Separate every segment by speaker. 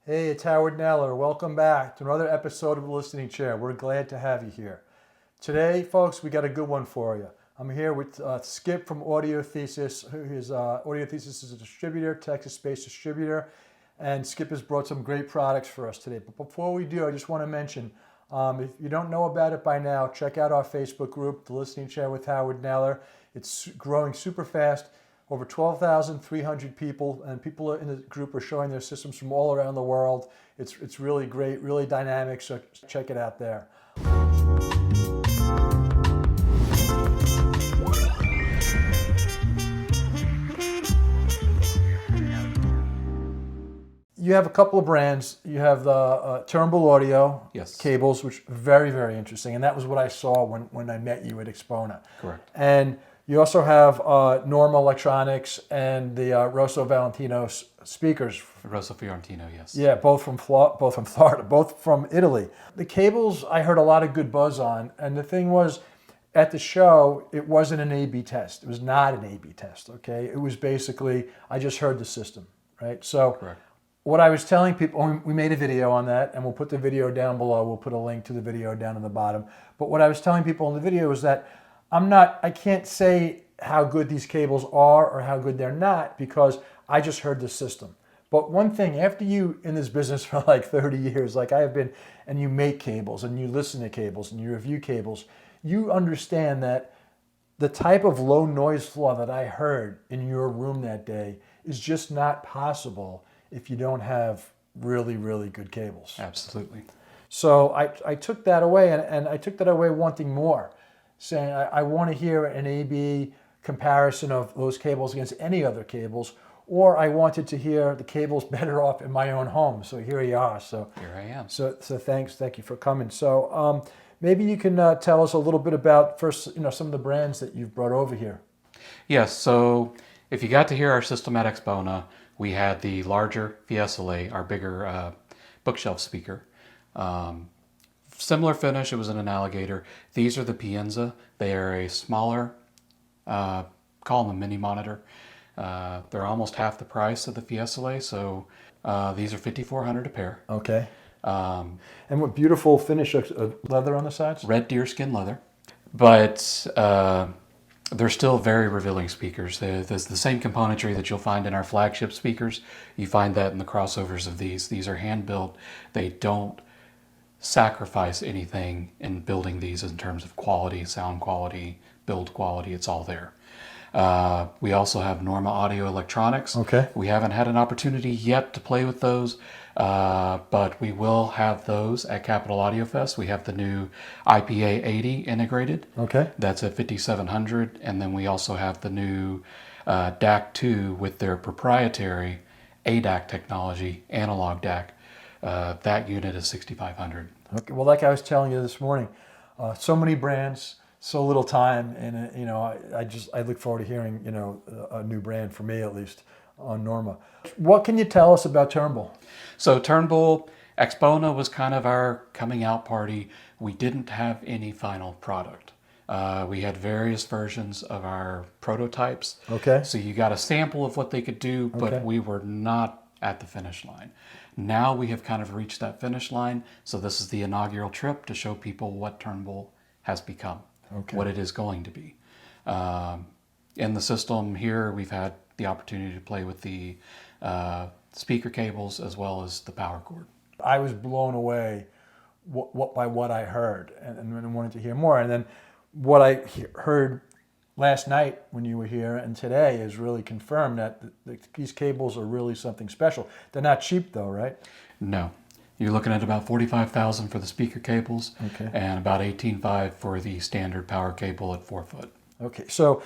Speaker 1: Hey, it's Howard Neller. Welcome back to another episode of The Listening Chair. We're glad to have you here. Today, folks, we got a good one for you. I'm here with Skip from AudioThesis. AudioThesis is a distributor, Texas-based distributor, and Skip has brought some great products for us today. But before we do, I just want to mention, if you don't know about it by now, check out our Facebook group, The Listening Chair with Howard Neller. It's growing super fast. Over 12,300 people, and people in the group are showing their systems from all around the world. It's really great, really dynamic, so check it out there. You have a couple of brands. You have the Turnbull audio cables, which are very, very interesting. And that was what I saw when I met you at Expona.
Speaker 2: Correct.
Speaker 1: And you also have Norma Electronics and the Rosso Fiorentino speakers.
Speaker 2: Rosso Fiorentino, yes.
Speaker 1: Yeah, both from Florida, both from Italy. The cables I heard a lot of good buzz on. And the thing was, at the show, it wasn't an A/B test. It was not an A/B test, okay? It was basically, I just heard the system, right? So
Speaker 2: Correct.
Speaker 1: What I was telling people, we made a video on that, and we'll put the video down below. We'll put a link to the video down in the bottom. But what I was telling people in the video was that I can't say how good these cables are or how good they're not because I just heard the system. But one thing, after you in this business for like 30 years, like I have been, and you make cables and you listen to cables and you review cables, you understand that the type of low noise floor that I heard in your room that day is just not possible if you don't have really, really good cables.
Speaker 2: Absolutely.
Speaker 1: So I took that away, and I took that away wanting more, saying I want to hear an A/B comparison of those cables against any other cables, or I wanted to hear the cables better off in my own home. So here you are. So
Speaker 2: here I am.
Speaker 1: So thank you for coming. So maybe you can tell us a little bit about first, some of the brands that you've brought over here.
Speaker 2: Yes. So if you got to hear our system at Expona, we had the larger Fiesole, our bigger bookshelf speaker. Similar finish, it was in an alligator. These are the Pienza. They are a smaller, call them a mini monitor. They're almost half the price of the Fiesole, so these are $5,400 a pair.
Speaker 1: Okay. And what beautiful finish of leather on the sides?
Speaker 2: Red deerskin leather. But they're still very revealing speakers. There's the same componentry that you'll find in our flagship speakers. You find that in the crossovers of these. These are hand-built. They don't sacrifice anything in building these in terms of quality, sound quality, build quality. It's all there. We also have Norma Audio Electronics.
Speaker 1: Okay.
Speaker 2: We haven't had an opportunity yet to play with those, but we will have those at Capital Audio Fest. We have the new IPA 80 integrated.
Speaker 1: Okay.
Speaker 2: That's at 5,700, and then we also have the new DAC 2 with their proprietary ADAC technology, analog DAC. That unit is 6,500.
Speaker 1: Okay. Well, like I was telling you this morning, so many brands, so little time, and I look forward to hearing a new brand for me at least on Norma. What can you tell us about Turnbull?
Speaker 2: So Turnbull, Expona was kind of our coming out party. We didn't have any final product. We had various versions of our prototypes.
Speaker 1: Okay.
Speaker 2: So you got a sample of what they could do, but we were not at the finish line. Now we have kind of reached that finish line. So this is the inaugural trip to show people what Turnbull has become, what it is going to be. In the system here, we've had the opportunity to play with the speaker cables as well as the power cord.
Speaker 1: I was blown away by what I heard and wanted to hear more. And then what I heard last night when you were here and today is really confirmed that these cables are really something special. They're not cheap though, right?
Speaker 2: No. You're looking at about $45,000 for the speaker cables and about $18,500 for the standard power cable at 4 foot.
Speaker 1: Okay, so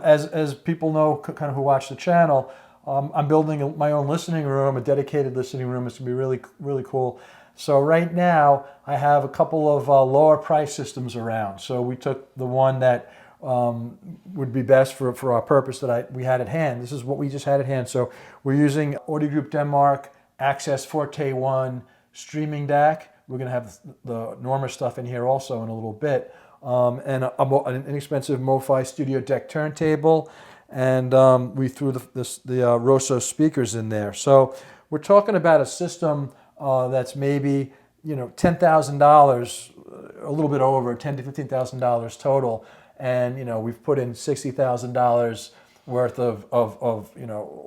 Speaker 1: as people know kind of who watch the channel, I'm building my own listening room, a dedicated listening room. It's going to be really, really cool. So right now I have a couple of lower price systems around. So we took the one that would be best for our purpose that we had at hand. This is what we just had at hand. So we're using Audio Group Denmark, Access Forte 1, Streaming DAC. We're going to have the Norma stuff in here also in a little bit. And an inexpensive MoFi Studio Deck turntable. And we threw the Rosso speakers in there. So we're talking about a system that's maybe, $10,000, a little bit over, $10,000 to $15,000 total, and we've put in $60,000 worth of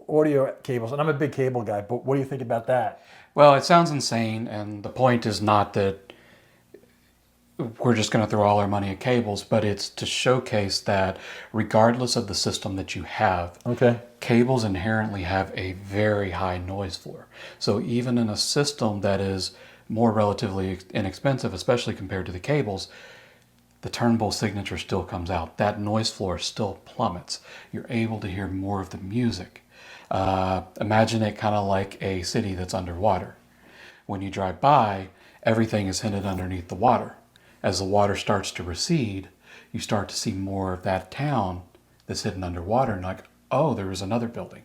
Speaker 1: audio cables. And I'm a big cable guy, but what do you think about that?
Speaker 2: Well, it sounds insane, and the point is not that we're just going to throw all our money at cables, but it's to showcase that regardless of the system that you have,
Speaker 1: Okay.
Speaker 2: cables inherently have a very high noise floor. So even in a system that is more relatively inexpensive, especially compared to the cables, the Turnbull signature still comes out. That noise floor still plummets. You're able to hear more of the music. Imagine it kind of like a city that's underwater. When you drive by, everything is hidden underneath the water. As the water starts to recede, you start to see more of that town that's hidden underwater, and like, oh, there is another building.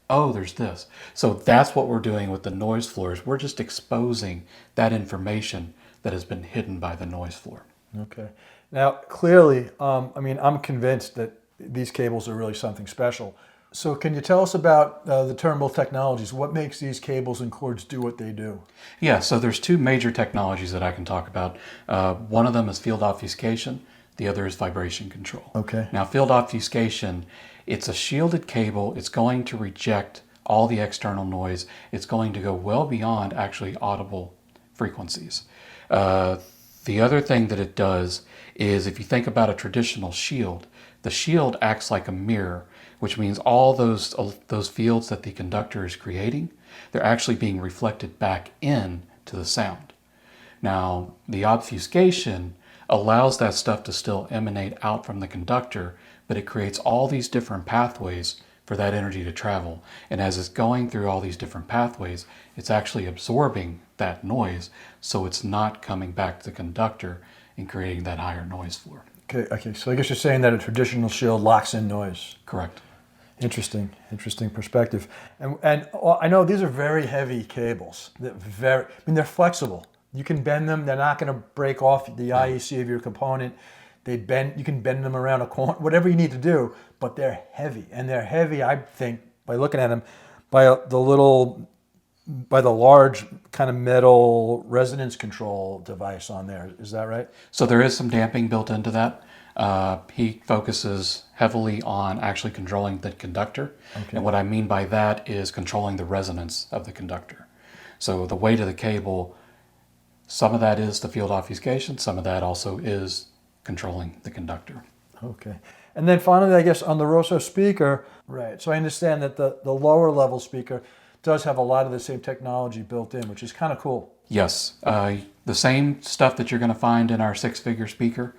Speaker 2: Oh, there's this. So that's what we're doing with the noise floors. We're just exposing that information that has been hidden by the noise floor.
Speaker 1: Okay. Now, clearly, I'm convinced that these cables are really something special. So can you tell us about the Turnbull technologies? What makes these cables and cords do what they do?
Speaker 2: Yeah, so there's two major technologies that I can talk about. One of them is field obfuscation. The other is vibration control.
Speaker 1: Okay.
Speaker 2: Now, field obfuscation, it's a shielded cable. It's going to reject all the external noise. It's going to go well beyond actually audible frequencies. The other thing that it does is, if you think about a traditional shield, the shield acts like a mirror, which means all those fields that the conductor is creating, they're actually being reflected back in to the sound. Now, the obfuscation allows that stuff to still emanate out from the conductor, but it creates all these different pathways for that energy to travel. And as it's going through all these different pathways, it's actually absorbing that noise, so it's not coming back to the conductor and creating that higher noise floor.
Speaker 1: Okay. So I guess you're saying that a traditional shield locks in noise.
Speaker 2: Correct.
Speaker 1: Interesting perspective. And I know these are very heavy cables. They're flexible. You can bend them. They're not going to break off the IEC of your component. You can bend them around a corner, whatever you need to do. But they're heavy, and they're heavy, I think, by looking at them, by the large kind of metal resonance control device on there. Is that right?
Speaker 2: So there is some damping built into that. He focuses heavily on actually controlling the conductor.
Speaker 1: Okay.
Speaker 2: And what I mean by that is controlling the resonance of the conductor. So the weight of the cable, some of that is the field obfuscation, some of that also is controlling the conductor.
Speaker 1: Okay. And then finally, I guess on the Rosso speaker, right. So I understand that the lower level speaker does have a lot of the same technology built in, which is kind of cool.
Speaker 2: Yes. The same stuff that you're going to find in our six-figure speaker,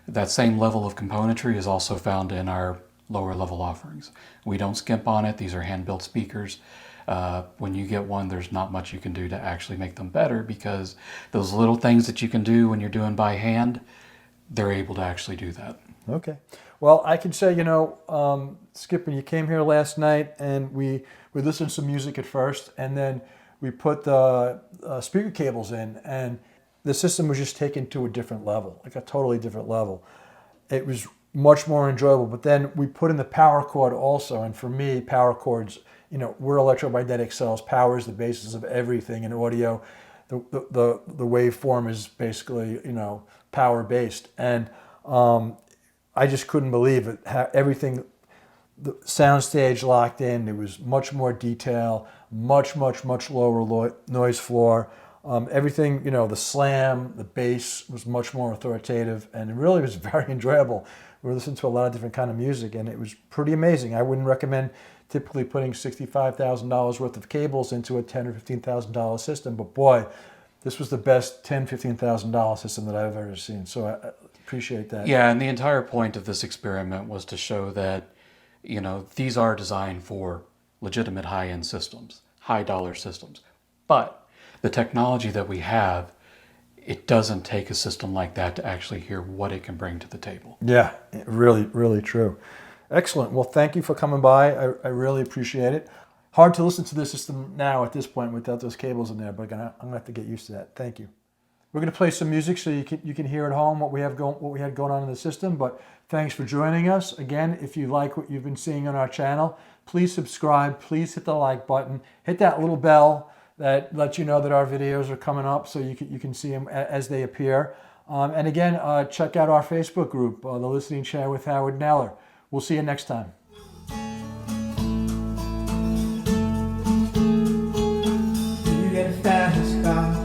Speaker 2: that same level of componentry is also found in our lower level offerings. We don't skimp on it. These are hand-built speakers. When you get one, there's not much you can do to actually make them better, because those little things that you can do when you're doing by hand, they're able to actually do that.
Speaker 1: Okay. Well, I can say, Skip, when you came here last night, and we listened to some music at first, and then we put the speaker cables in, and the system was just taken to a different level, like a totally different level. It was much more enjoyable. But then we put in the power cord also, and for me, power cords, we're electromagnetic cells. Power is the basis of everything in audio. The waveform is basically, power based, and I just couldn't believe it. Everything, the soundstage locked in. There was much more detail, much lower noise floor. Everything, the slam, the bass was much more authoritative, and it really was very enjoyable. We were listening to a lot of different kind of music, and it was pretty amazing. I wouldn't recommend typically putting $65,000 worth of cables into a $10,000 or $15,000 system, but boy, this was the best $10,000, $15,000 system that I've ever seen. So I appreciate that.
Speaker 2: Yeah, and the entire point of this experiment was to show that, these are designed for legitimate high-end systems, high-dollar systems. But the technology that we have, it doesn't take a system like that to actually hear what it can bring to the table.
Speaker 1: Yeah, really true. Excellent. Well, thank you for coming by. I really appreciate it. Hard to listen to this system now at this point without those cables in there, but I'm going to have to get used to that. Thank you. We're going to play some music so you can hear at home what we had going on in the system. But thanks for joining us. Again, if you like what you've been seeing on our channel, please subscribe. Please hit the like button. Hit that little bell that lets you know that our videos are coming up, so you can see them as they appear. And again, check out our Facebook group, The Listening Chair with Howard Naylor. We'll see you next time.
Speaker 3: You get a fast car,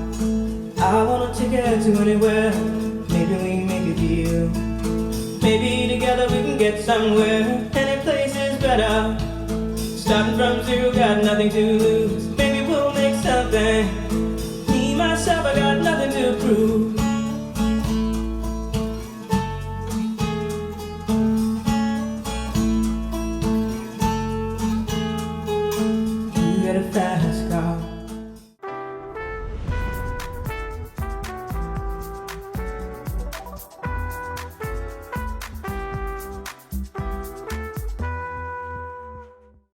Speaker 3: I want to take it to anywhere. Maybe we make a deal. Maybe together we can get somewhere. Any place is better. Starting from zero, got nothing to lose. Maybe we'll make something. Me, myself, I got nothing to prove. You get a fast